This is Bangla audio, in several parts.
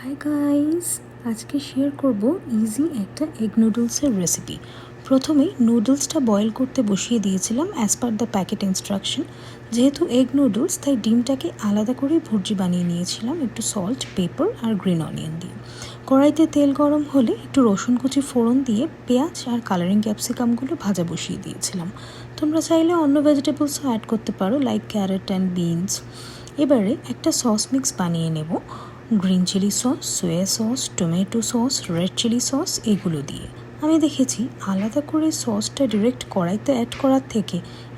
হাই গাইস, আজকে শেয়ার করব ইজি একটা এগ নুডলসের রেসিপি। প্রথমেই নুডলসটা বয়েল করতে বসিয়ে দিয়েছিলাম as per the packet instruction. যেহেতু এগ নুডলস তাই ডিমটাকে আলাদা করে ভুর্জি বানিয়ে নিয়েছিলাম একটু সল্ট, পেপার আর গ্রিন অনিয়ন দিয়ে। কড়াইতে তেল গরম হলে একটু রসুন কুচি ফোড়ন দিয়ে পেঁয়াজ আর কালারিং ক্যাপসিকামগুলো ভাজা বসিয়ে দিয়েছিলাম। তোমরা চাইলে অন্য ভেজিটেবলসও অ্যাড করতে পারো, লাইক ক্যারট অ্যান্ড বিনস। এবারে একটা সস মিক্স বানিয়ে নেব green chilli sauce, soya sauce, tomato sauce, red chilli sauce এগুলো দিয়ে। আমি দেখেছি আলাদা করে সসটা ডিরেক্ট কড়াইতে অ্যাড করার থেকে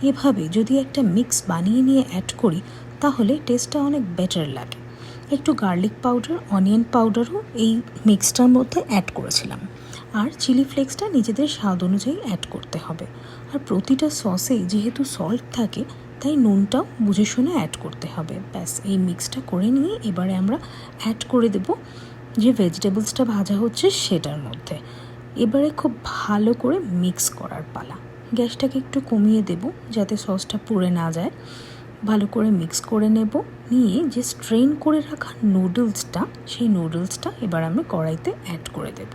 এভাবে যদি একটা মিক্স বানিয়ে নিয়ে অ্যাড করি তাহলে টেস্টটা অনেক বেটার লাগে। একটু গার্লিক পাউডার, অনিয়ন পাউডারও এই মিক্সটার মধ্যে অ্যাড করেছিলাম। আর চিলি ফ্লেক্সটা নিজেদের স্বাদ অনুযায়ী অ্যাড করতে হবে। আর প্রতিটা সসে যেহেতু সল্ট থাকে তাই নুনটাও বুঝে শুনে অ্যাড করতে হবে। ব্যাস এই মিক্সটা করে নিয়ে এবারে আমরা অ্যাড করে দেব যে ভেজিটেবলসটা ভাজা হচ্ছে সেটার মধ্যে। এবারে খুব ভালো করে মিক্স করার পালা। গ্যাসটাকে একটু কমিয়ে দেব যাতে সসটা পুড়ে না যায়। ভালো করে মিক্স করে নেব, নিয়ে যে স্ট্রেন করে রাখা নুডলসটা সেই নুডলসটা এবার আমি কড়াইতে অ্যাড করে দেব।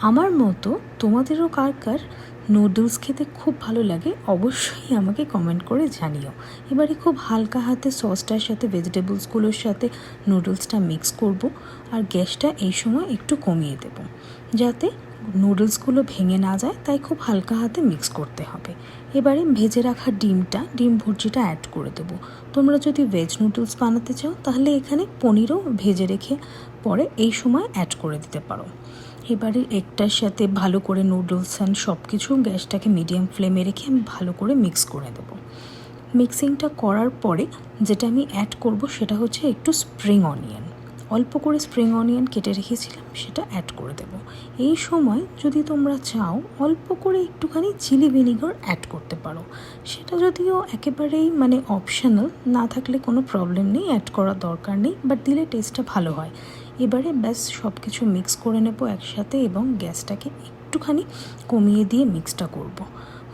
আমার মতো তোমাদেরও কার কার নুডলস খেতে খুব ভালো লাগে অবশ্যই আমাকে কমেন্ট করে জানিও। এবারে খুব হালকা হাতে সসটার সাথে ভেজিটেবলসগুলোর সাথে নুডলসটা মিক্স করব। আর গ্যাসটা এই সময় একটু কমিয়ে দেব যাতে নুডলসগুলো ভেঙে না যায়, তাই খুব হালকা হাতে মিক্স করতে হবে। এবারে ভেজে রাখা ডিম ভুর্জিটা অ্যাড করে দেব। তোমরা যদি ভেজ নুডলস বানাতে চাও তাহলে এখানে পনিরও ভেজে রেখে পরে এই সময় অ্যাড করে দিতে পারো। এবারে একটার সাথে ভালো করে নুডলস অ্যান্ড সব কিছু গ্যাসটাকে মিডিয়াম ফ্লেমে রেখে আমি ভালো করে মিক্স করে দেব। মিক্সিংটা করার পরে যেটা আমি অ্যাড করব সেটা হচ্ছে একটু স্প্রিং অনিয়ন। অল্প করে স্প্রিং অনিয়ন কেটে রেখেছিলাম, সেটা অ্যাড করে দেব। এই সময় যদি তোমরা চাও অল্প করে একটুখানি চিলি ভিনিগার অ্যাড করতে পারো। সেটা যদিও একেবারেই অপশনাল, না থাকলে কোনো প্রবলেম নেই, অ্যাড করার দরকার নেই, বাট দিলে টেস্টটা ভালো হয়। এবারে ব্যাস সব কিছু মিক্স করে নেব একসাথে এবং গ্যাসটাকে একটুখানি কমিয়ে দিয়ে মিক্সটা করব।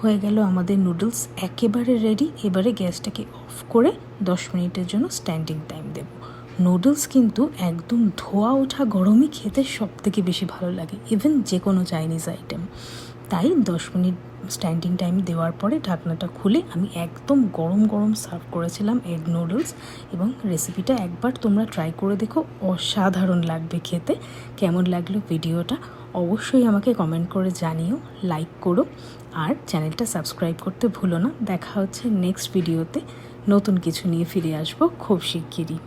হয়ে গেল আমাদের নুডলস একেবারে রেডি। এবারে গ্যাসটাকে অফ করে 10 মিনিটের জন্য স্ট্যান্ডিং টাইম দেব। নুডলস কিন্তু একদম ধোয়া ওঠা গরমই খেতে সবথেকে বেশি ভালো লাগে, ইভেন যে কোনো চাইনিজ আইটেম। তাই 10 মিনিট স্ট্যান্ডিং টাইম দেওয়ার পরে ঢাকনাটা খুলে আমি একদম গরম গরম সার্ভ করেছিলাম এগ নুডলস। এবং রেসিপিটা একবার তোমরা ট্রাই করে দেখো, অসাধারণ লাগবে খেতে। কেমন লাগলো ভিডিওটা অবশ্যই আমাকে কমেন্ট করে জানিও, লাইক করো আর চ্যানেলটা সাবস্ক্রাইব করতে ভুলো না। দেখা হচ্ছে নেক্সট ভিডিওতে, নতুন কিছু নিয়ে ফিরে আসবো খুব শিগগিরই।